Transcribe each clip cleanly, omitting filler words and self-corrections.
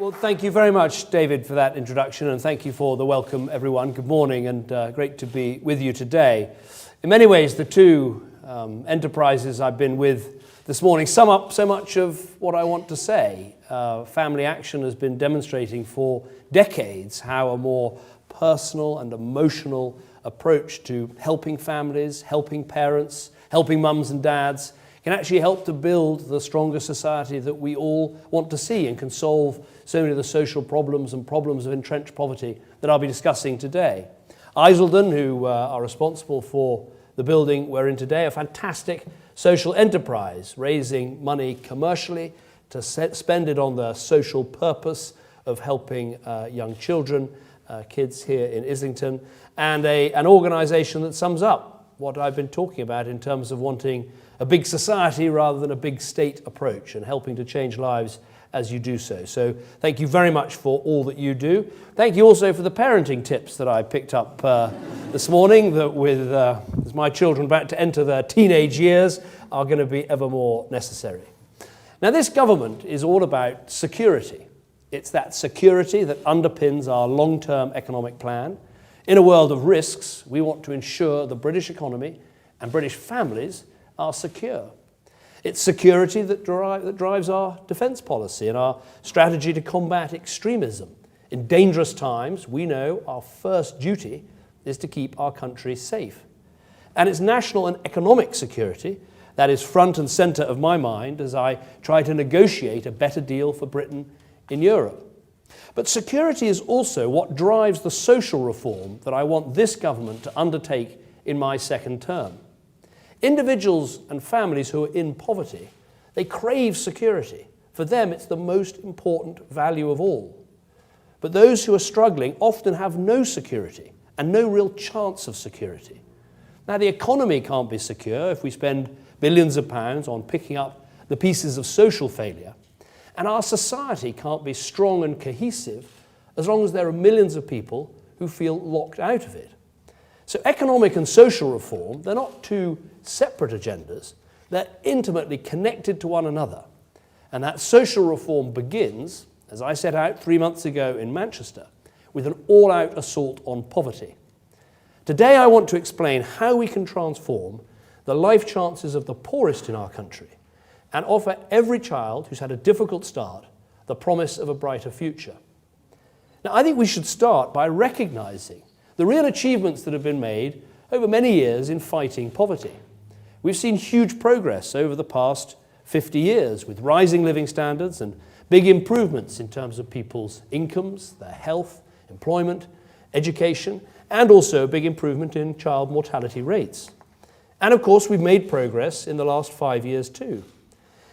Well, thank you very much, David, for that introduction, and thank you for the welcome, everyone. Good morning, and great to be with you today. In many ways, the two enterprises I've been with this morning sum up so much of what I want to say. Family Action has been demonstrating for decades how a more personal and emotional approach to helping families, helping parents, helping mums and dads can actually help to build the stronger society that we all want to see and can solve so many of the social problems and problems of entrenched poverty that I'll be discussing today. Eiselden, who are responsible for the building we're in today, a fantastic social enterprise, raising money commercially to spend it on the social purpose of helping young children, kids here in Islington, and an organisation that sums up what I've been talking about in terms of wanting a big society rather than a big state approach and helping to change lives as you do so. So thank you very much for all that you do. Thank you also for the parenting tips that I picked up this morning that with as my children about to enter their teenage years are going to be ever more necessary. Now, this government is all about security. It's that security that underpins our long-term economic plan. In a world of risks, we want to ensure the British economy and British families are secure. It's security that drives our defence policy and our strategy to combat extremism. In dangerous times, we know our first duty is to keep our country safe. And it's national and economic security that is front and centre of my mind as I try to negotiate a better deal for Britain in Europe. But security is also what drives the social reform that I want this government to undertake in my second term. Individuals and families who are in poverty, they crave security. For them, it's the most important value of all. But those who are struggling often have no security and no real chance of security. Now, the economy can't be secure if we spend billions of pounds on picking up the pieces of social failure. And our society can't be strong and cohesive as long as there are millions of people who feel locked out of it. So economic and social reform, they're not two separate agendas. They're intimately connected to one another. And that social reform begins, as I set out 3 months ago in Manchester, with an all-out assault on poverty. Today I want to explain how we can transform the life chances of the poorest in our country and offer every child who's had a difficult start the promise of a brighter future. Now, I think we should start by recognising the real achievements that have been made over many years in fighting poverty. We've seen huge progress over the past 50 years with rising living standards and big improvements in terms of people's incomes, their health, employment, education, and also a big improvement in child mortality rates. And of course, we've made progress in the last 5 years too.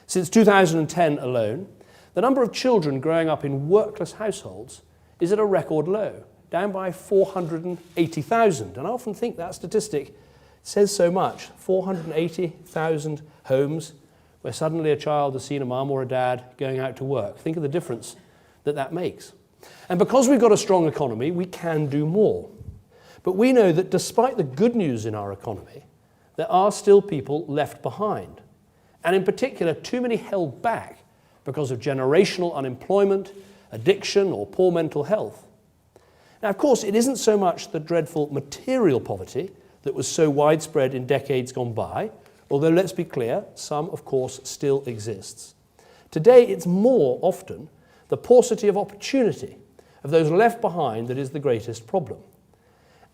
Since 2010 alone, the number of children growing up in workless households is at a record low, down by 480,000. And I often think that statistic says so much. 480,000 homes where suddenly a child has seen a mum or a dad going out to work. Think of the difference that that makes. And because we've got a strong economy, we can do more. But we know that despite the good news in our economy, there are still people left behind. And in particular, too many held back because of generational unemployment, addiction, or poor mental health. Now, of course, it isn't so much the dreadful material poverty that was so widespread in decades gone by, although let's be clear, some, of course, still exists. Today, it's more often the paucity of opportunity of those left behind that is the greatest problem.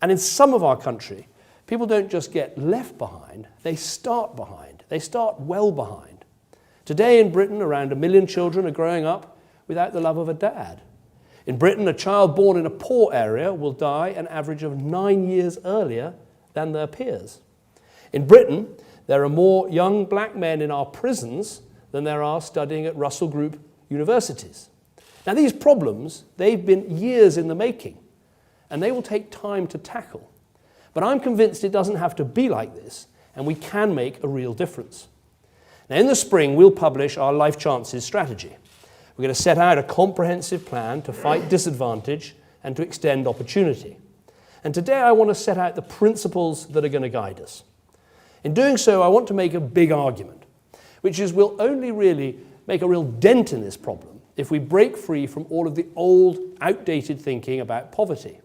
And in some of our country, people don't just get left behind, they start behind. They start well behind. Today in Britain, around 1 million children are growing up without the love of a dad. In Britain, a child born in a poor area will die an average of 9 years earlier than their peers. In Britain, there are more young black men in our prisons than there are studying at Russell Group universities. Now, these problems, they've been years in the making, and they will take time to tackle. But I'm convinced it doesn't have to be like this, and we can make a real difference. Now, in the spring, we'll publish our Life Chances strategy. We're going to set out a comprehensive plan to fight disadvantage and to extend opportunity. And today I want to set out the principles that are going to guide us. In doing so, I want to make a big argument, which is we'll only really make a real dent in this problem if we break free from all of the old, outdated thinking about poverty.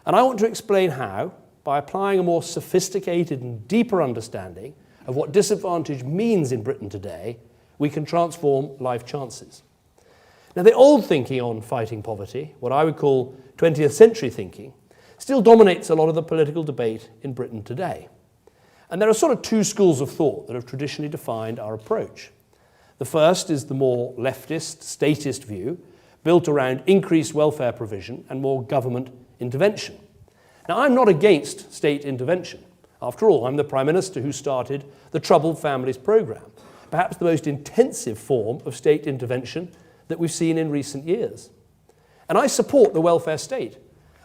And I want to explain how, by applying a more sophisticated and deeper understanding of what disadvantage means in Britain today, we can transform life chances. Now, the old thinking on fighting poverty, what I would call 20th century thinking, still dominates a lot of the political debate in Britain today. And there are sort of two schools of thought that have traditionally defined our approach. The first is the more leftist, statist view, built around increased welfare provision and more government intervention. Now, I'm not against state intervention. After all, I'm the Prime Minister who started the Troubled Families Programme, perhaps the most intensive form of state intervention that we've seen in recent years. And I support the welfare state.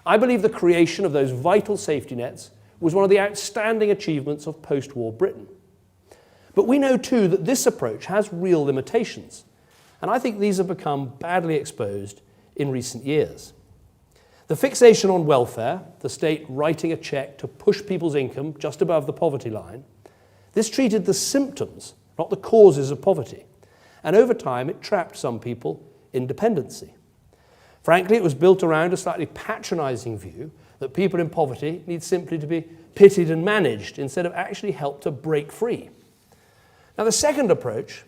I believe the creation of those vital safety nets was one of the outstanding achievements of post-war Britain. But we know too that this approach has real limitations, and I think these have become badly exposed in recent years. The fixation on welfare, the state writing a cheque to push people's income just above the poverty line, this treated the symptoms, not the causes of poverty, and over time it trapped some people in dependency. Frankly, it was built around a slightly patronising view that people in poverty need simply to be pitied and managed instead of actually helped to break free. Now, the second approach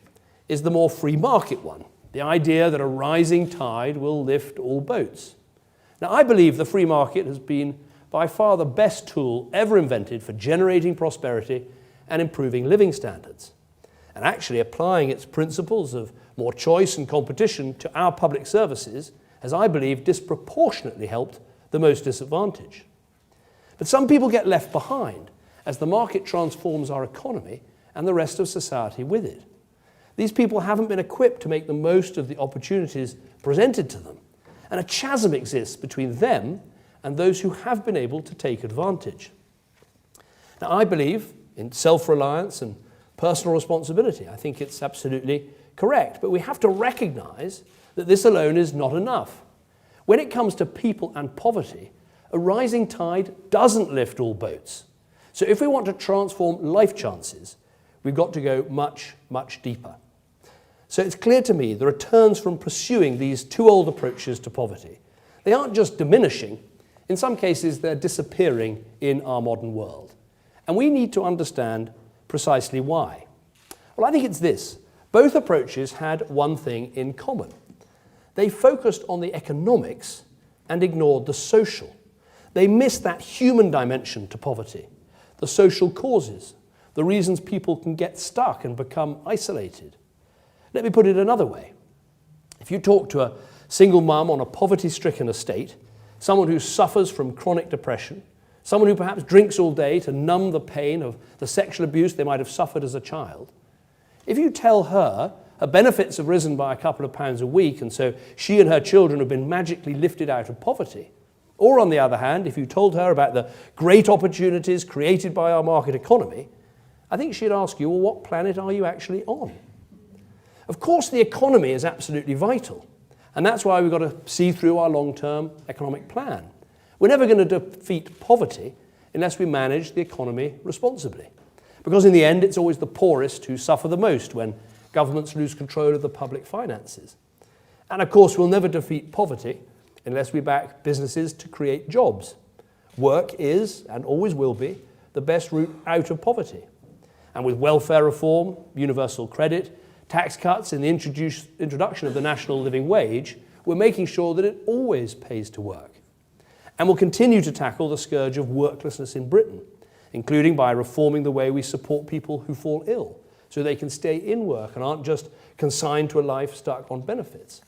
is the more free market one, the idea that a rising tide will lift all boats. Now, I believe the free market has been by far the best tool ever invented for generating prosperity and improving living standards. And actually applying its principles of more choice and competition to our public services has, I believe, disproportionately helped the most disadvantaged. But some people get left behind as the market transforms our economy and the rest of society with it. These people haven't been equipped to make the most of the opportunities presented to them, and a chasm exists between them and those who have been able to take advantage. Now, I believe in self-reliance and personal responsibility. I think it's absolutely correct, but we have to recognize that this alone is not enough. When it comes to people and poverty, a rising tide doesn't lift all boats. So if we want to transform life chances, we've got to go much, much deeper. So it's clear to me the returns from pursuing these two old approaches to poverty, they aren't just diminishing, in some cases they're disappearing in our modern world. And we need to understand precisely why. Well, I think it's this. Both approaches had one thing in common. They focused on the economics and ignored the social. They missed that human dimension to poverty, the social causes, the reasons people can get stuck and become isolated. Let me put it another way. If you talk to a single mum on a poverty-stricken estate, someone who suffers from chronic depression, someone who perhaps drinks all day to numb the pain of the sexual abuse they might have suffered as a child, if you tell her her benefits have risen by a couple of pounds a week and so she and her children have been magically lifted out of poverty, or on the other hand, if you told her about the great opportunities created by our market economy, I think she'd ask you, well, what planet are you actually on? Of course, the economy is absolutely vital, and that's why we've got to see through our long-term economic plan. We're never going to defeat poverty unless we manage the economy responsibly, because in the end, it's always the poorest who suffer the most when governments lose control of the public finances. And of course, we'll never defeat poverty unless we back businesses to create jobs. Work is, and always will be, the best route out of poverty. And with welfare reform, universal credit, tax cuts and the introduction of the national living wage, we're making sure that it always pays to work. And we'll continue to tackle the scourge of worklessness in Britain, including by reforming the way we support people who fall ill, so they can stay in work and aren't just consigned to a life stuck on benefits.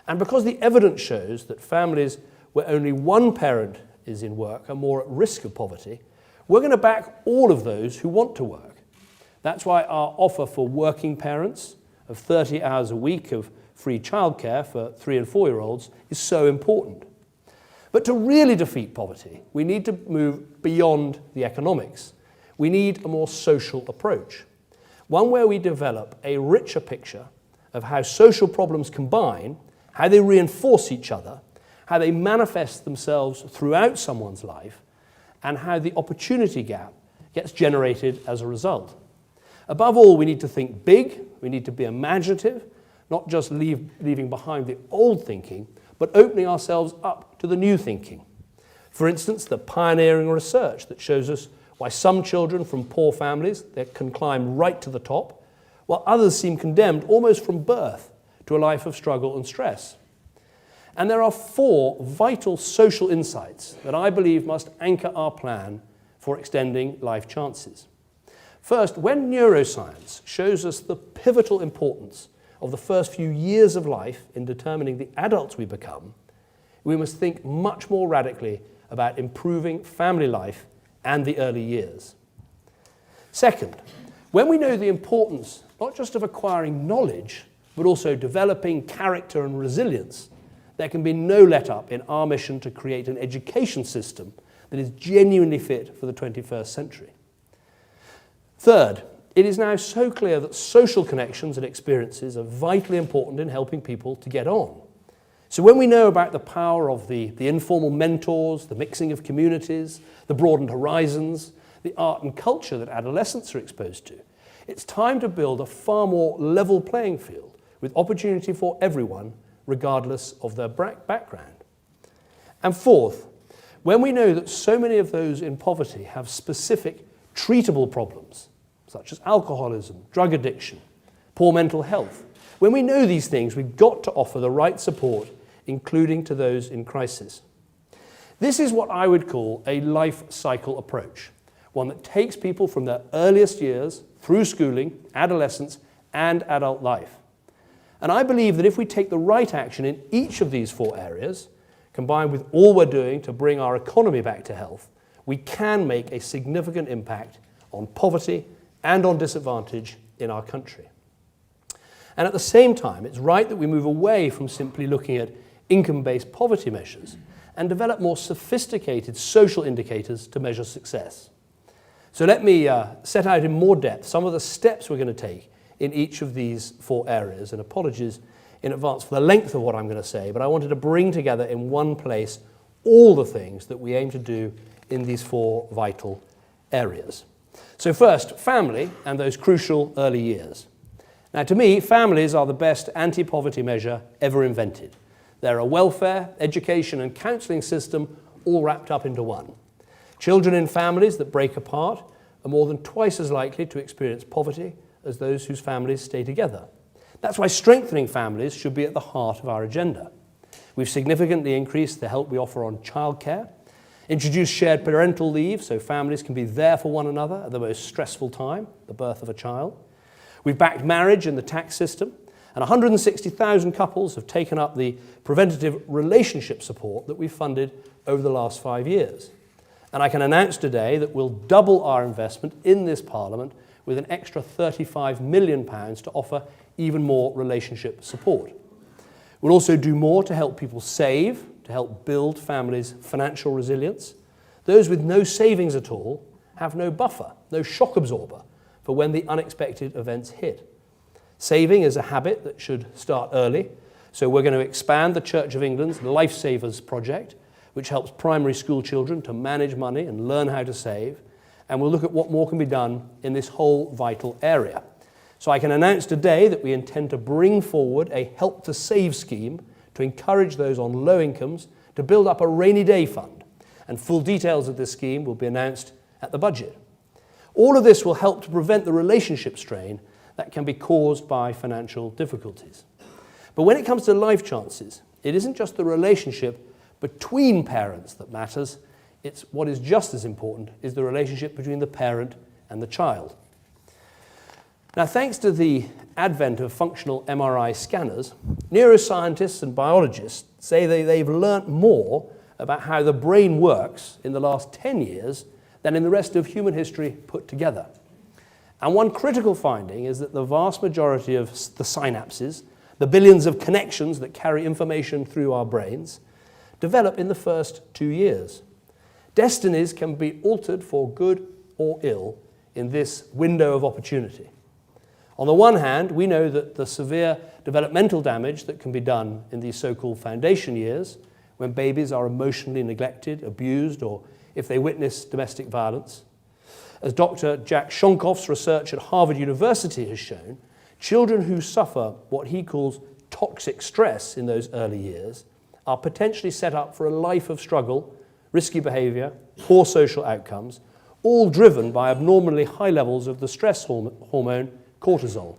And because the evidence shows that families where only one parent is in work are more at risk of poverty, we're going to back all of those who want to work. That's why our offer for working parents of 30 hours a week of free childcare for 3- and 4-year-olds is so important. But to really defeat poverty, we need to move beyond the economics. We need a more social approach, one where we develop a richer picture of how social problems combine, how they reinforce each other, how they manifest themselves throughout someone's life, and how the opportunity gap gets generated as a result. Above all, we need to think big, we need to be imaginative, not just leaving behind the old thinking, but opening ourselves up to the new thinking. For instance, the pioneering research that shows us why some children from poor families that can climb right to the top, while others seem condemned almost from birth to a life of struggle and stress. And there are 4 vital social insights that I believe must anchor our plan for extending life chances. First, when neuroscience shows us the pivotal importance of the first few years of life in determining the adults we become, we must think much more radically about improving family life and the early years. Second, when we know the importance not just of acquiring knowledge, but also developing character and resilience, there can be no let-up in our mission to create an education system that is genuinely fit for the 21st century. Third, it is now so clear that social connections and experiences are vitally important in helping people to get on. So when we know about the power of the informal mentors, the mixing of communities, the broadened horizons, the art and culture that adolescents are exposed to, it's time to build a far more level playing field with opportunity for everyone, regardless of their background. And fourth, when we know that so many of those in poverty have specific treatable problems, such as alcoholism, drug addiction, poor mental health, when we know these things, we've got to offer the right support, including to those in crisis. This is what I would call a life cycle approach, one that takes people from their earliest years through schooling, adolescence, and adult life. And I believe that if we take the right action in each of these 4 areas, combined with all we're doing to bring our economy back to health, we can make a significant impact on poverty and on disadvantage in our country. And at the same time, it's right that we move away from simply looking at income-based poverty measures and develop more sophisticated social indicators to measure success. So let me set out in more depth some of the steps we're going to take in each of these 4 areas, and apologies in advance for the length of what I'm going to say, but I wanted to bring together in one place all the things that we aim to do in these 4 vital areas. So first, family and those crucial early years. Now, to me, families are the best anti-poverty measure ever invented. They're a welfare, education, and counselling system all wrapped up into one. Children in families that break apart are more than twice as likely to experience poverty as those whose families stay together. That's why strengthening families should be at the heart of our agenda. We've significantly increased the help we offer on childcare, introduced shared parental leave so families can be there for one another at the most stressful time, the birth of a child. We've backed marriage in the tax system, and 160,000 couples have taken up the preventative relationship support that we've funded over the last 5 years. And I can announce today that we'll double our investment in this Parliament with an extra £35 million to offer even more relationship support. We'll also do more to help people save, to help build families' financial resilience. Those with no savings at all have no buffer, no shock absorber for when the unexpected events hit. Saving is a habit that should start early, so we're going to expand the Church of England's Lifesavers project, which helps primary school children to manage money and learn how to save, and we'll look at what more can be done in this whole vital area. So I can announce today that we intend to bring forward a Help to Save scheme to encourage those on low incomes to build up a rainy day fund, and full details of this scheme will be announced at the budget. All of this will help to prevent the relationship strain that can be caused by financial difficulties. But when it comes to life chances, it isn't just the relationship between parents that matters. It's what is just as important is the relationship between the parent and the child. Now, thanks to the advent of functional MRI scanners, neuroscientists and biologists say they've learnt more about how the brain works in the last 10 years than in the rest of human history put together. And one critical finding is that the vast majority of the synapses, the billions of connections that carry information through our brains, develop in the first 2 years. Destinies can be altered for good or ill in this window of opportunity. On the one hand, we know that the severe developmental damage that can be done in these so-called foundation years, when babies are emotionally neglected, abused, or if they witness domestic violence. As Dr. Jack Shonkoff's research at Harvard University has shown, children who suffer what he calls toxic stress in those early years are potentially set up for a life of struggle, risky behaviour, poor social outcomes, all driven by abnormally high levels of the stress hormone cortisol.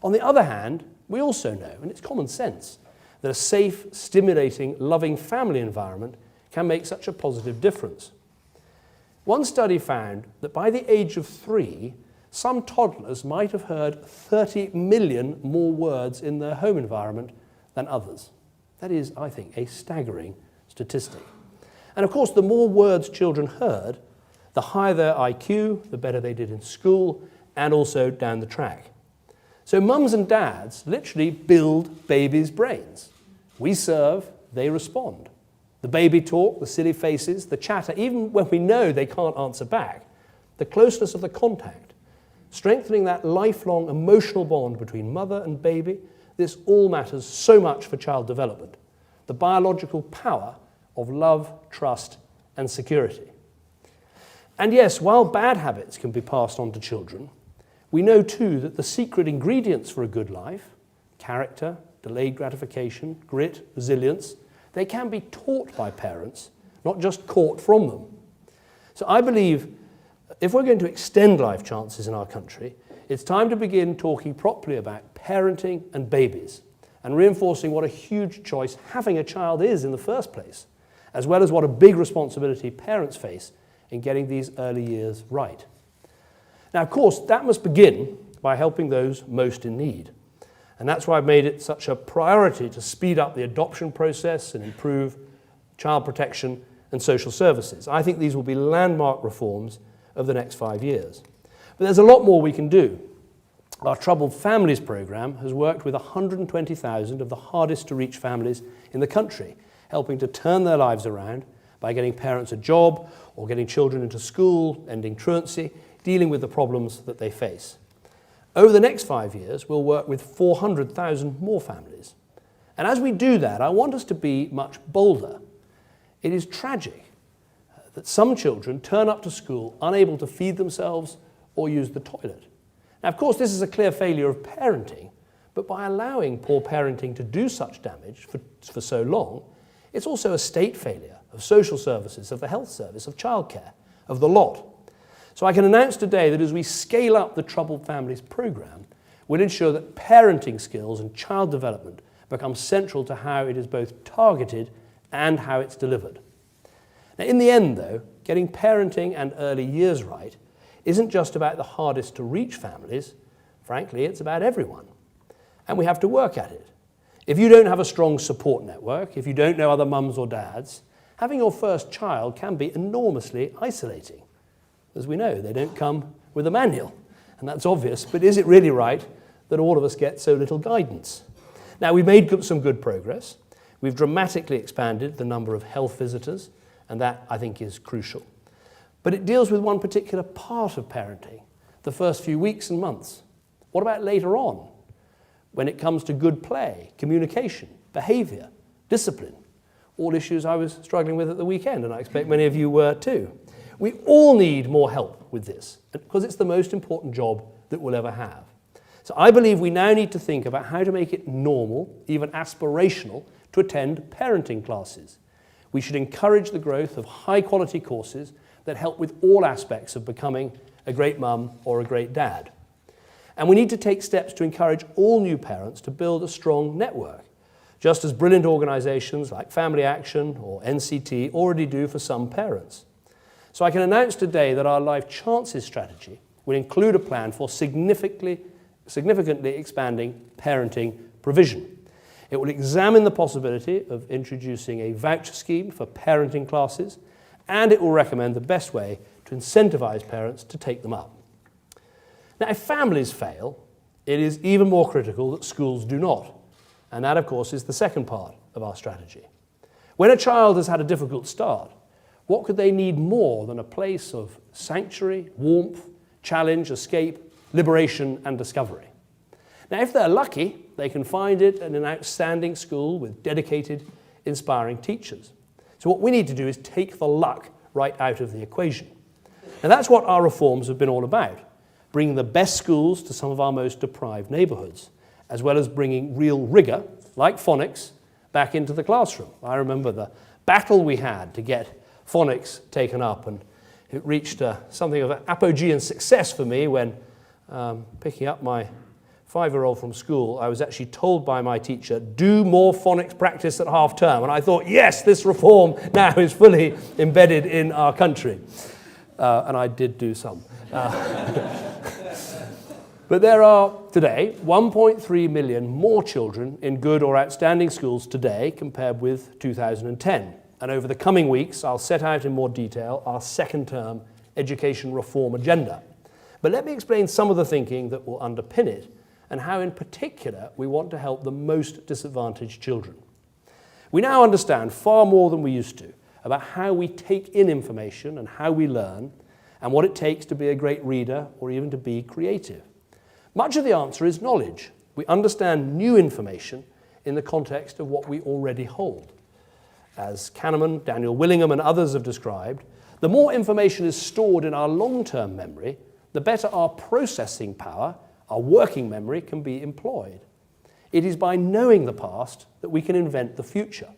On the other hand, we also know, and it's common sense, that a safe, stimulating, loving family environment can make such a positive difference. One study found that by the age of 3, some toddlers might have heard 30 million more words in their home environment than others. That is, I think, a staggering statistic. And of course, the more words children heard, the higher their IQ, the better they did in school, and also down the track. So mums and dads literally build babies' brains. We serve, they respond. The baby talk, the silly faces, the chatter, even when we know they can't answer back, the closeness of the contact, strengthening that lifelong emotional bond between mother and baby, this all matters so much for child development. The biological power of love, trust, and security. And yes, while bad habits can be passed on to children, we know too that the secret ingredients for a good life, character, delayed gratification, grit, resilience, they can be taught by parents, not just caught from them. So I believe if we're going to extend life chances in our country, it's time to begin talking properly about parenting and babies and reinforcing what a huge choice having a child is in the first place, as well as what a big responsibility parents face in getting these early years right. Now, of course, that must begin by helping those most in need. And that's why I've made it such a priority to speed up the adoption process and improve child protection and social services. I think these will be landmark reforms of the next 5 years. But there's a lot more we can do. Our Troubled Families programme has worked with 120,000 of the hardest to reach families in the country, helping to turn their lives around by getting parents a job or getting children into school, ending truancy, dealing with the problems that they face. Over the next 5 years, we'll work with 400,000 more families. And as we do that, I want us to be much bolder. It is tragic that some children turn up to school unable to feed themselves or use the toilet. Now, of course, this is a clear failure of parenting, but by allowing poor parenting to do such damage for so long, it's also a state failure of social services, of the health service, of childcare, of the lot. So I can announce today that as we scale up the Troubled Families programme, we'll ensure that parenting skills and child development become central to how it is both targeted and how it's delivered. Now, in the end, though, getting parenting and early years right isn't just about the hardest to reach families. Frankly, it's about everyone. And we have to work at it. If you don't have a strong support network, if you don't know other mums or dads, having your first child can be enormously isolating. As we know, they don't come with a manual, and that's obvious, but is it really right that all of us get so little guidance? Now, we've made some good progress. We've dramatically expanded the number of health visitors, and that, I think, is crucial. But it deals with one particular part of parenting, the first few weeks and months. What about later on, when it comes to good play, communication, behaviour, discipline? All issues I was struggling with at the weekend, and I expect many of you were too. We all need more help with this, because it's the most important job that we'll ever have. So I believe we now need to think about how to make it normal, even aspirational, to attend parenting classes. We should encourage the growth of high-quality courses that help with all aspects of becoming a great mum or a great dad. And we need to take steps to encourage all new parents to build a strong network, just as brilliant organisations like Family Action or NCT already do for some parents. So I can announce today that our Life Chances strategy will include a plan for significantly expanding parenting provision. It will examine the possibility of introducing a voucher scheme for parenting classes, and it will recommend the best way to incentivise parents to take them up. Now, if families fail, it is even more critical that schools do not. And that, of course, is the second part of our strategy. When a child has had a difficult start, what could they need more than a place of sanctuary, warmth, challenge, escape, liberation, and discovery? Now, if they're lucky, they can find it in an outstanding school with dedicated, inspiring teachers. So what we need to do is take the luck right out of the equation. And that's what our reforms have been all about. bringing the best schools to some of our most deprived neighbourhoods, as well as bringing real rigour, like phonics, back into the classroom. I remember the battle we had to get phonics taken up, and it reached something of an apogee and success for me when, picking up my 5-year-old from school, I was actually told by my teacher, do more phonics practice at half term. And I thought, yes, this reform now is fully embedded in our country. And I did do some. But there are today 1.3 million more children in good or outstanding schools today compared with 2010. And over the coming weeks, I'll set out in more detail our second-term education reform agenda. But let me explain some of the thinking that will underpin it and how in particular we want to help the most disadvantaged children. We now understand far more than we used to about how we take in information and how we learn and what it takes to be a great reader or even to be creative. Much of the answer is knowledge. We understand new information in the context of what we already hold. As Kahneman, Daniel Willingham and others have described, the more information is stored in our long-term memory, the better our processing power, our working memory, can be employed. It is by knowing the past that we can invent the future.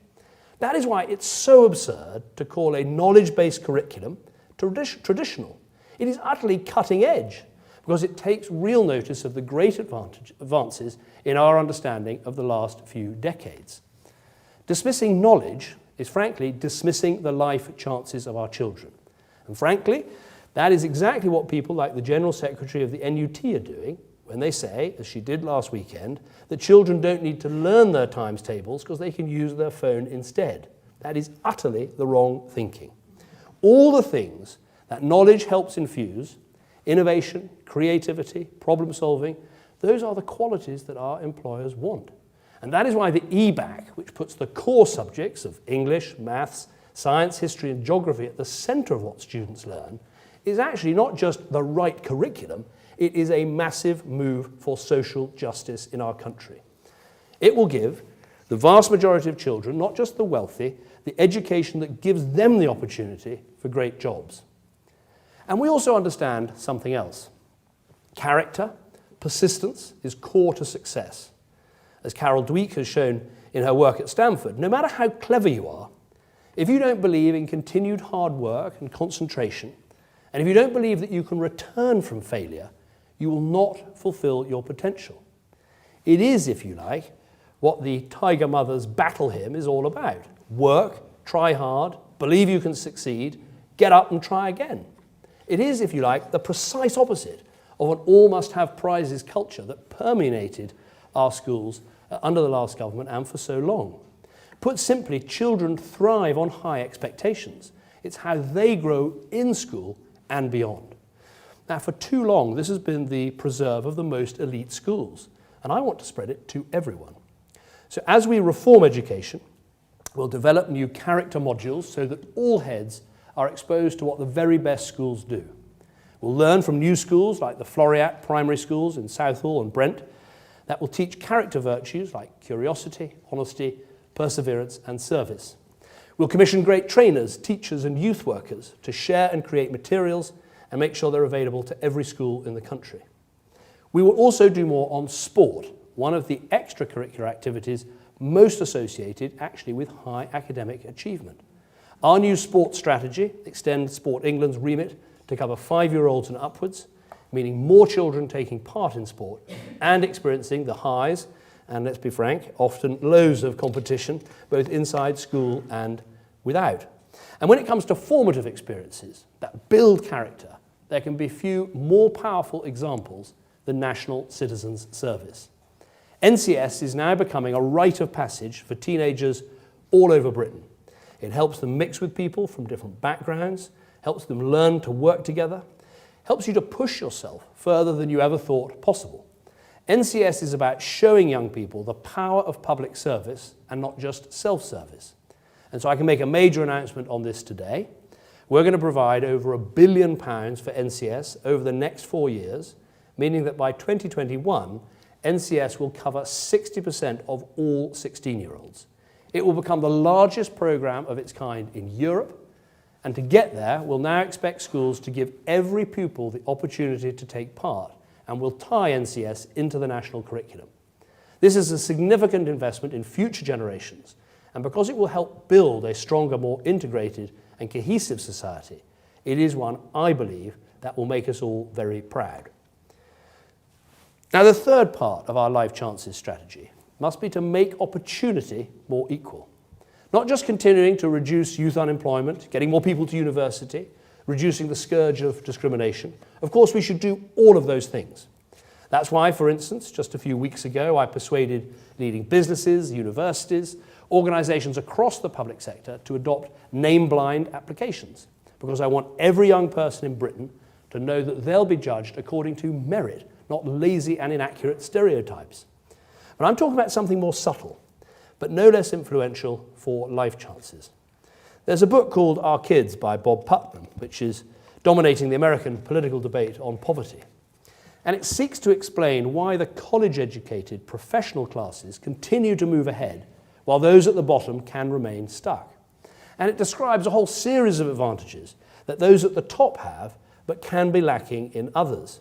That is why it's so absurd to call a knowledge-based curriculum traditional. It is utterly cutting edge because it takes real notice of the great advances in our understanding of the last few decades. Dismissing knowledge is frankly dismissing the life chances of our children. And frankly, that is exactly what people like the General Secretary of the NUT are doing when they say, as she did last weekend, that children don't need to learn their times tables because they can use their phone instead. That is utterly the wrong thinking. All the things that knowledge helps infuse, innovation, creativity, problem solving, those are the qualities that our employers want. And that is why the EBAC, which puts the core subjects of English, maths, science, history and geography at the centre of what students learn, is actually not just the right curriculum, it is a massive move for social justice in our country. It will give the vast majority of children, not just the wealthy, the education that gives them the opportunity for great jobs. And we also understand something else. Character, persistence is core to success. As Carol Dweck has shown in her work at Stanford, no matter how clever you are, if you don't believe in continued hard work and concentration, and if you don't believe that you can return from failure, you will not fulfill your potential. It is, if you like, what the Tiger Mother's battle hymn is all about. Work, try hard, believe you can succeed, get up and try again. It is, if you like, the precise opposite of an all-must-have prizes culture that permeated our schools under the last government and for so long. Put simply, children thrive on high expectations. It's how they grow in school and beyond. Now, for too long, this has been the preserve of the most elite schools, and I want to spread it to everyone. So as we reform education, we'll develop new character modules so that all heads are exposed to what the very best schools do. We'll learn from new schools like the Floriat primary schools in Southall and Brent that will teach character virtues like curiosity, honesty, perseverance and service. We'll commission great trainers, teachers and youth workers to share and create materials and make sure they're available to every school in the country. We will also do more on sport, one of the extracurricular activities most associated actually with high academic achievement. Our new sports strategy extends Sport England's remit to cover 5-year-olds and upwards, meaning more children taking part in sport and experiencing the highs, and let's be frank, often lows of competition, both inside school and without. And when it comes to formative experiences that build character, there can be few more powerful examples than National Citizens Service. NCS is now becoming a rite of passage for teenagers all over Britain. It helps them mix with people from different backgrounds, helps them learn to work together, helps you to push yourself further than you ever thought possible. NCS is about showing young people the power of public service and not just self-service. And so I can make a major announcement on this today. We're going to provide over £1 billion for NCS over the next 4 years, meaning that by 2021, NCS will cover 60% of all 16-year-olds. It will become the largest programme of its kind in Europe, And to get there, we'll now expect schools to give every pupil the opportunity to take part, and will tie NCS into the national curriculum. This is a significant investment in future generations, and because it will help build a stronger, more integrated and cohesive society, it is one, I believe, that will make us all very proud. Now, the third part of our Life Chances strategy must be to make opportunity more equal. Not just continuing to reduce youth unemployment, getting more people to university, reducing the scourge of discrimination. Of course, we should do all of those things. That's why, for instance, just a few weeks ago, I persuaded leading businesses, universities, organisations across the public sector to adopt name-blind applications, because I want every young person in Britain to know that they'll be judged according to merit, not lazy and inaccurate stereotypes. But I'm talking about something more subtle, but no less influential for life chances. There's a book called Our Kids by Bob Putnam, which is dominating the American political debate on poverty. And it seeks to explain why the college-educated professional classes continue to move ahead, while those at the bottom can remain stuck. And it describes a whole series of advantages that those at the top have, but can be lacking in others.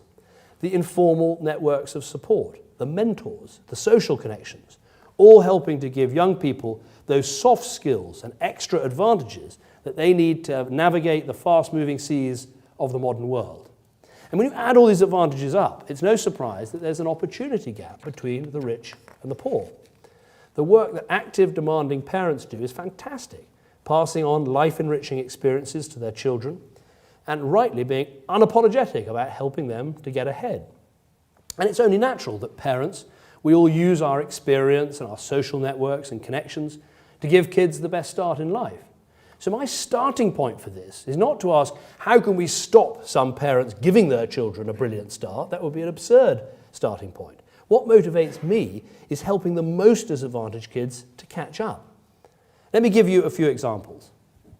The informal networks of support, the mentors, the social connections, all helping to give young people those soft skills and extra advantages that they need to navigate the fast-moving seas of the modern world. And when you add all these advantages up, it's no surprise that there's an opportunity gap between the rich and the poor. The work that active, demanding parents do is fantastic, passing on life-enriching experiences to their children, and rightly being unapologetic about helping them to get ahead. And it's only natural that parents, we all use our experience and our social networks and connections to give kids the best start in life. So my starting point for this is not to ask, how can we stop some parents giving their children a brilliant start? That would be an absurd starting point. What motivates me is helping the most disadvantaged kids to catch up. Let me give you a few examples.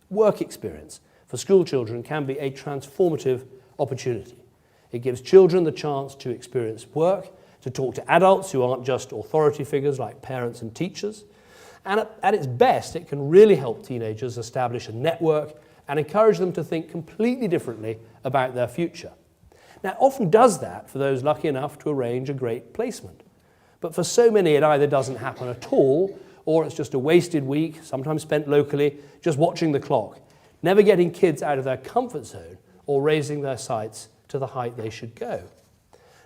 Work experience for school children can be a transformative opportunity. It gives children the chance to experience work, to talk to adults who aren't just authority figures like parents and teachers. And at its best, it can really help teenagers establish a network and encourage them to think completely differently about their future. Now, it often does that for those lucky enough to arrange a great placement. But for so many, it either doesn't happen at all, or it's just a wasted week, sometimes spent locally, just watching the clock, never getting kids out of their comfort zone or raising their sights to the height they should go.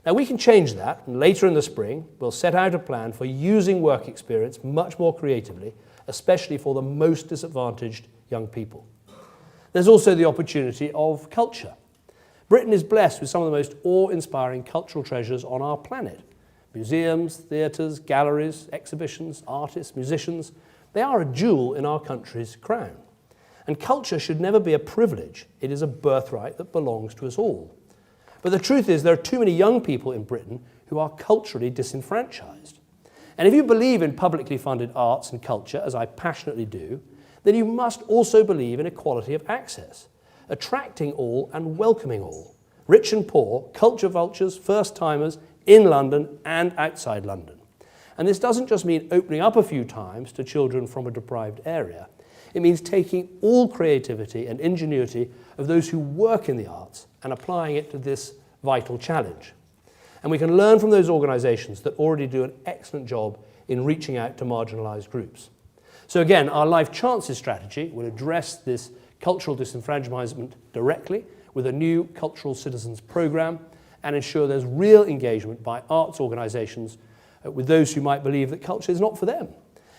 Now, we can change that, and later in the spring, we'll set out a plan for using work experience much more creatively, especially for the most disadvantaged young people. There's also the opportunity of culture. Britain is blessed with some of the most awe-inspiring cultural treasures on our planet. Museums, theatres, galleries, exhibitions, artists, musicians, they are a jewel in our country's crown. And culture should never be a privilege. It is a birthright that belongs to us all. But the truth is, there are too many young people in Britain who are culturally disenfranchised. And if you believe in publicly funded arts and culture, as I passionately do, then you must also believe in equality of access, attracting all and welcoming all, rich and poor, culture vultures, first-timers, in London and outside London. And this doesn't just mean opening up a few times to children from a deprived area. It means taking all creativity and ingenuity of those who work in the arts and applying it to this vital challenge. And we can learn from those organisations that already do an excellent job in reaching out to marginalised groups. So again, our Life Chances strategy will address this cultural disenfranchisement directly with a new Cultural Citizens programme and ensure there's real engagement by arts organisations with those who might believe that culture is not for them,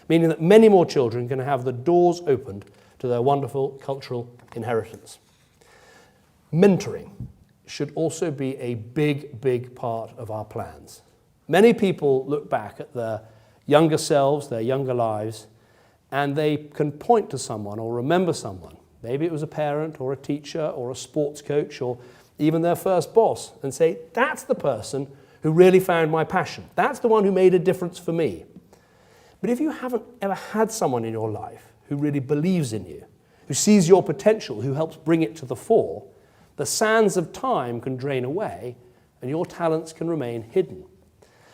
meaning that many more children can have the doors opened to their wonderful cultural inheritance. Mentoring should also be a big, big part of our plans. Many people look back at their younger selves, their younger lives, and they can point to someone or remember someone. Maybe it was a parent or a teacher or a sports coach or even their first boss, and say, that's the person who really found my passion. That's the one who made a difference for me. But if you haven't ever had someone in your life who really believes in you, who sees your potential, who helps bring it to the fore, the sands of time can drain away and your talents can remain hidden.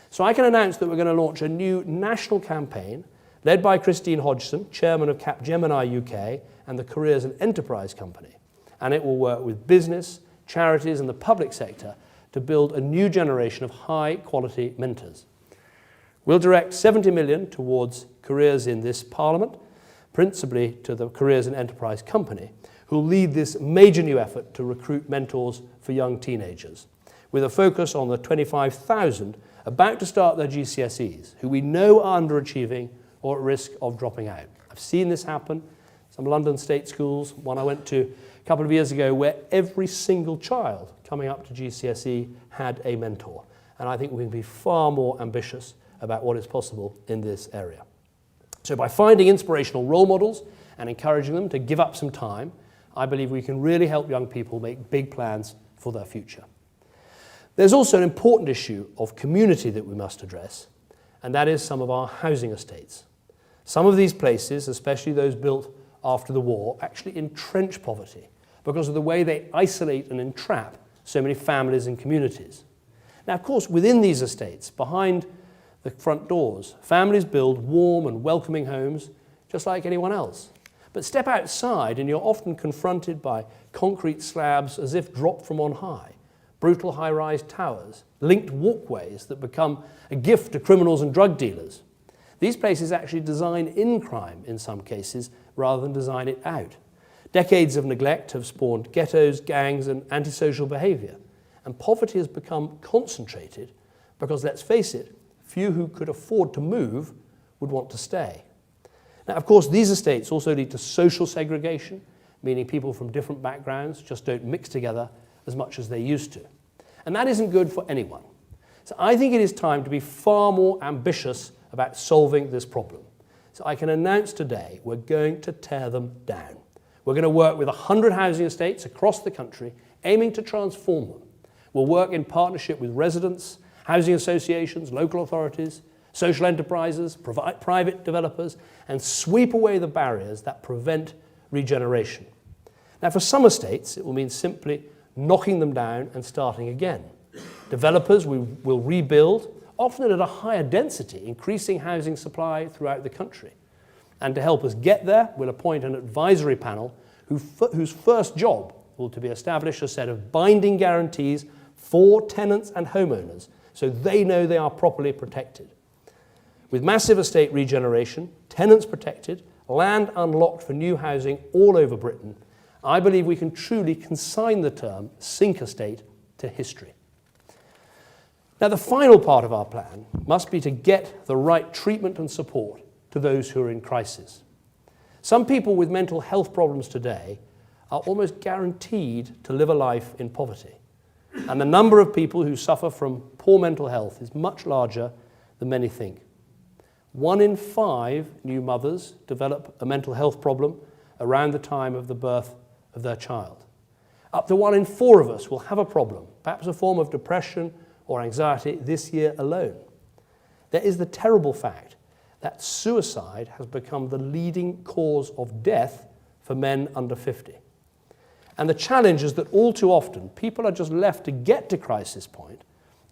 So I can announce that we're going to launch a new national campaign led by Christine Hodgson, chairman of Capgemini UK and the Careers and Enterprise Company. And it will work with business, charities and the public sector to build a new generation of high-quality mentors. We'll direct 70 million towards careers in this Parliament, principally to the Careers and Enterprise Company, who will lead this major new effort to recruit mentors for young teenagers, with a focus on the 25,000 about to start their GCSEs, who we know are underachieving or at risk of dropping out. I've seen this happen. Some London state schools, one I went to a couple of years ago, where every single child coming up to GCSE had a mentor. And I think we can be far more ambitious about what is possible in this area. So by finding inspirational role models and encouraging them to give up some time, I believe we can really help young people make big plans for their future. There's also an important issue of community that we must address, and that is some of our housing estates. Some of these places, especially those built after the war, actually entrench poverty because of the way they isolate and entrap so many families and communities. Now, of course, within these estates, behind the front doors, families build warm and welcoming homes just like anyone else. But step outside and you're often confronted by concrete slabs as if dropped from on high, brutal high-rise towers, linked walkways that become a gift to criminals and drug dealers. These places actually design in crime in some cases rather than design it out. Decades of neglect have spawned ghettos, gangs and antisocial behaviour. And poverty has become concentrated because, let's face it, few who could afford to move would want to stay. Now, of course, these estates also lead to social segregation, meaning people from different backgrounds just don't mix together as much as they used to. And that isn't good for anyone. So I think it is time to be far more ambitious about solving this problem. So I can announce today we're going to tear them down. We're going to work with 100 housing estates across the country, aiming to transform them. We'll work in partnership with residents, housing associations, local authorities, social enterprises, private developers, and sweep away the barriers that prevent regeneration. Now, for some estates, it will mean simply knocking them down and starting again. Developers will rebuild, often at a higher density, increasing housing supply throughout the country. And to help us get there, we'll appoint an advisory panel whose first job will to be establish a set of binding guarantees for tenants and homeowners so they know they are properly protected. With massive estate regeneration, tenants protected, land unlocked for new housing all over Britain, I believe we can truly consign the term sink estate to history. Now, the final part of our plan must be to get the right treatment and support to those who are in crisis. Some people with mental health problems today are almost guaranteed to live a life in poverty. And the number of people who suffer from poor mental health is much larger than many think. 1 in 5 new mothers develop a mental health problem around the time of the birth of their child. Up to 1 in 4 of us will have a problem, perhaps a form of depression or anxiety this year alone. There is the terrible fact that suicide has become the leading cause of death for men under 50. And the challenge is that all too often people are just left to get to crisis point,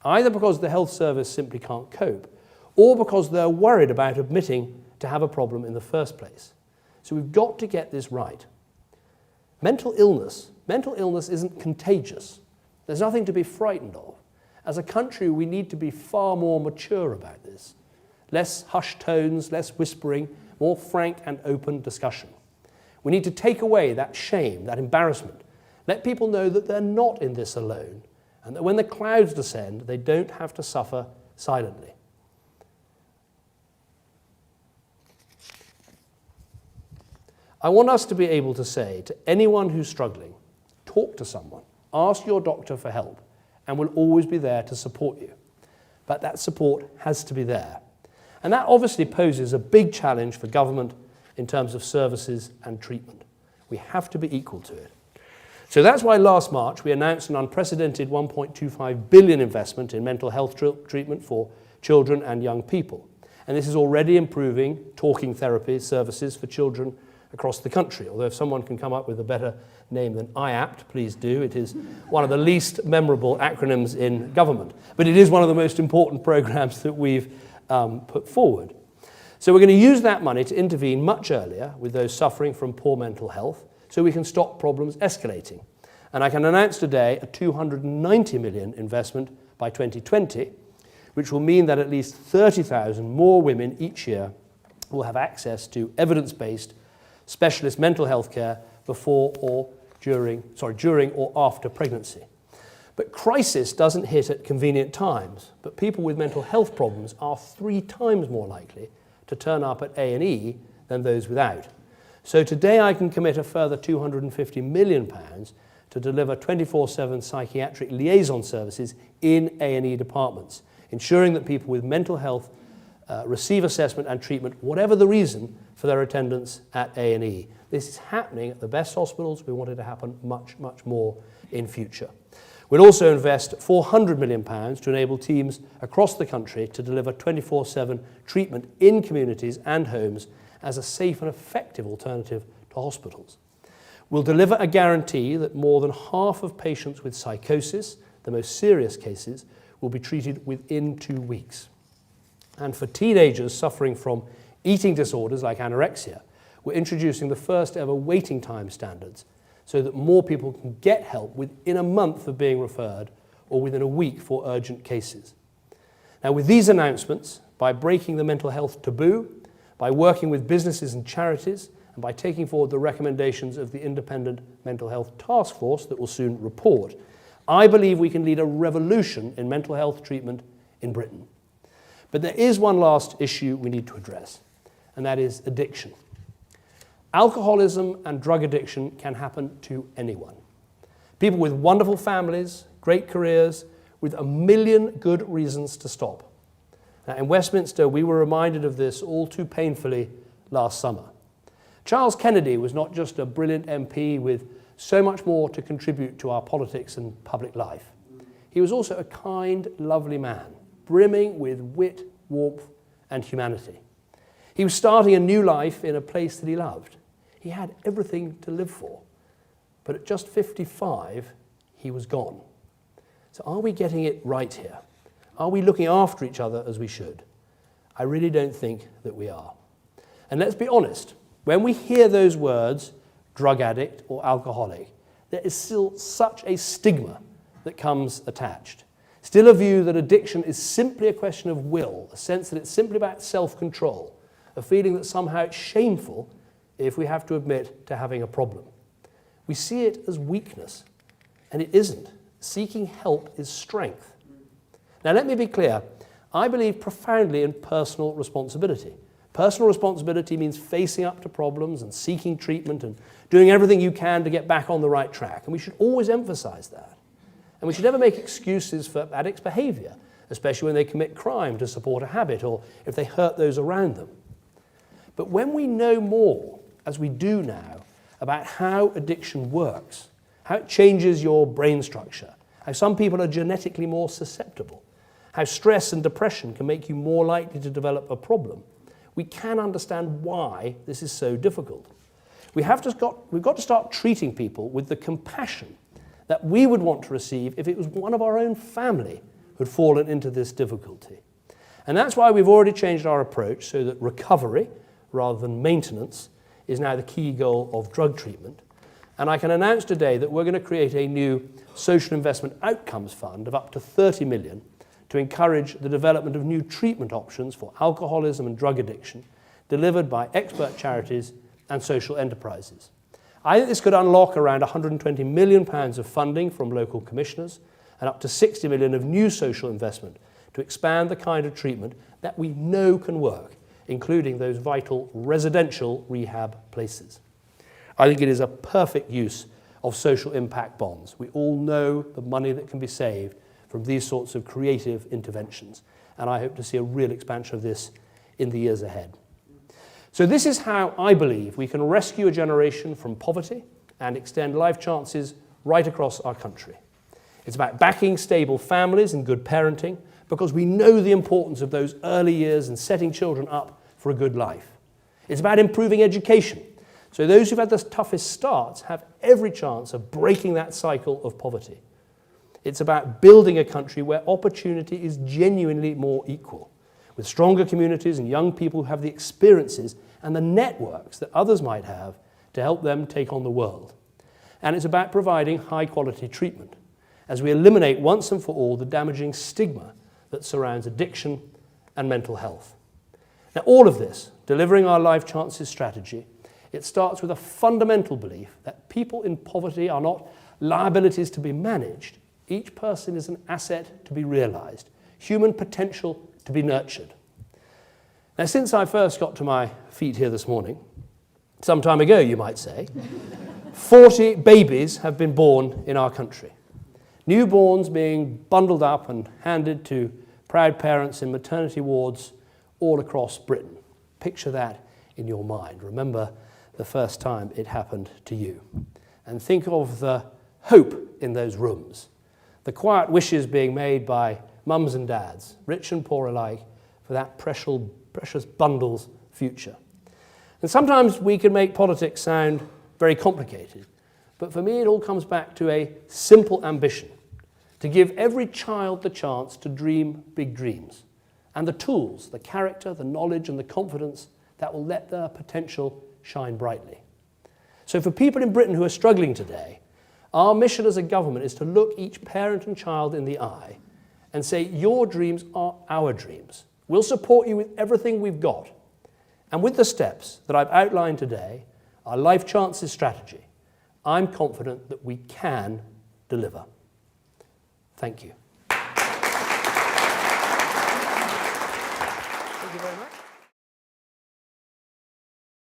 either because the health service simply can't cope, or because they're worried about admitting to have a problem in the first place. So we've got to get this right. Mental illness isn't contagious. There's nothing to be frightened of. As a country, we need to be far more mature about this. Less hushed tones, less whispering, more frank and open discussion. We need to take away that shame, that embarrassment. Let people know that they're not in this alone, and that when the clouds descend, they don't have to suffer silently. I want us to be able to say to anyone who's struggling, talk to someone, ask your doctor for help, and we'll always be there to support you. But that support has to be there. And that obviously poses a big challenge for government in terms of services and treatment. We have to be equal to it. So that's why last March we announced an unprecedented 1.25 billion investment in mental health treatment for children and young people. And this is already improving talking therapy services for children across the country. Although if someone can come up with a better name than IAPT, please do. It is one of the least memorable acronyms in government. But it is one of the most important programs that we've put forward. So we're going to use that money to intervene much earlier with those suffering from poor mental health so we can stop problems escalating. And I can announce today a 290 million investment by 2020, which will mean that at least 30,000 more women each year will have access to evidence-based specialist mental health care during or after pregnancy. But crisis doesn't hit at convenient times, but people with mental health problems are 3 times more likely to turn up at A&E than those without. So today I can commit a further £250 million to deliver 24/7 psychiatric liaison services in A&E departments, ensuring that people with mental health receive assessment and treatment, whatever the reason for their attendance at A&E. This is happening at the best hospitals. We want it to happen much, much more in future. We'll also invest £400 million to enable teams across the country to deliver 24/7 treatment in communities and homes as a safe and effective alternative to hospitals. We'll deliver a guarantee that more than half of patients with psychosis, the most serious cases, will be treated within 2 weeks. And for teenagers suffering from eating disorders like anorexia, we're introducing the first ever waiting time standards so that more people can get help within a month of being referred or within a week for urgent cases. Now, with these announcements, by breaking the mental health taboo, by working with businesses and charities, and by taking forward the recommendations of the Independent Mental Health Task Force that will soon report, I believe we can lead a revolution in mental health treatment in Britain. But there is one last issue we need to address, and that is addiction. Alcoholism and drug addiction can happen to anyone. People with wonderful families, great careers, with a million good reasons to stop. Now, in Westminster, we were reminded of this all too painfully last summer. Charles Kennedy was not just a brilliant MP with so much more to contribute to our politics and public life. He was also a kind, lovely man, brimming with wit, warmth, and humanity. He was starting a new life in a place that he loved. He had everything to live for. But at just 55, he was gone. So are we getting it right here? Are we looking after each other as we should? I really don't think that we are. And let's be honest, when we hear those words, drug addict or alcoholic, there is still such a stigma that comes attached. Still a view that addiction is simply a question of will, a sense that it's simply about self-control, a feeling that somehow it's shameful if we have to admit to having a problem. We see it as weakness, and it isn't. Seeking help is strength. Now, let me be clear. I believe profoundly in personal responsibility. Personal responsibility means facing up to problems and seeking treatment and doing everything you can to get back on the right track. And we should always emphasize that. And we should never make excuses for addicts' behavior, especially when they commit crime to support a habit or if they hurt those around them. But when we know more, as we do now, about how addiction works, how it changes your brain structure, how some people are genetically more susceptible, how stress and depression can make you more likely to develop a problem, we can understand why this is so difficult. We've got to start treating people with the compassion that we would want to receive if it was one of our own family who had fallen into this difficulty. And that's why we've already changed our approach so that recovery, rather than maintenance, is now the key goal of drug treatment. And I can announce today that we're going to create a new social investment outcomes fund of up to 30 million to encourage the development of new treatment options for alcoholism and drug addiction delivered by expert charities and social enterprises. I think this could unlock around £120 million of funding from local commissioners and up to 60 million of new social investment to expand the kind of treatment that we know can work, including those vital residential rehab places. I think it is a perfect use of social impact bonds. We all know the money that can be saved from these sorts of creative interventions, and I hope to see a real expansion of this in the years ahead. So this is how I believe we can rescue a generation from poverty and extend life chances right across our country. It's about backing stable families and good parenting because we know the importance of those early years and setting children up for a good life. It's about improving education so those who've had the toughest starts have every chance of breaking that cycle of poverty. It's about building a country where opportunity is genuinely more equal, with stronger communities and young people who have the experiences and the networks that others might have to help them take on the world. And it's about providing high-quality treatment as we eliminate once and for all the damaging stigma that surrounds addiction and mental health. Now, all of this, delivering our Life Chances strategy, it starts with a fundamental belief that people in poverty are not liabilities to be managed. Each person is an asset to be realized, human potential to be nurtured. Now, since I first got to my feet here this morning, some time ago, you might say, 40 babies have been born in our country. Newborns being bundled up and handed to proud parents in maternity wards all across Britain. Picture that in your mind. Remember the first time it happened to you. And think of the hope in those rooms, the quiet wishes being made by mums and dads, rich and poor alike, for that precious bundle's future. And sometimes we can make politics sound very complicated, but for me it all comes back to a simple ambition, to give every child the chance to dream big dreams, and the tools, the character, the knowledge and the confidence that will let their potential shine brightly. So for people in Britain who are struggling today, our mission as a government is to look each parent and child in the eye and say, your dreams are our dreams. We'll support you with everything we've got. And with the steps that I've outlined today, our Life Chances strategy, I'm confident that we can deliver. Thank you. Thank you very much.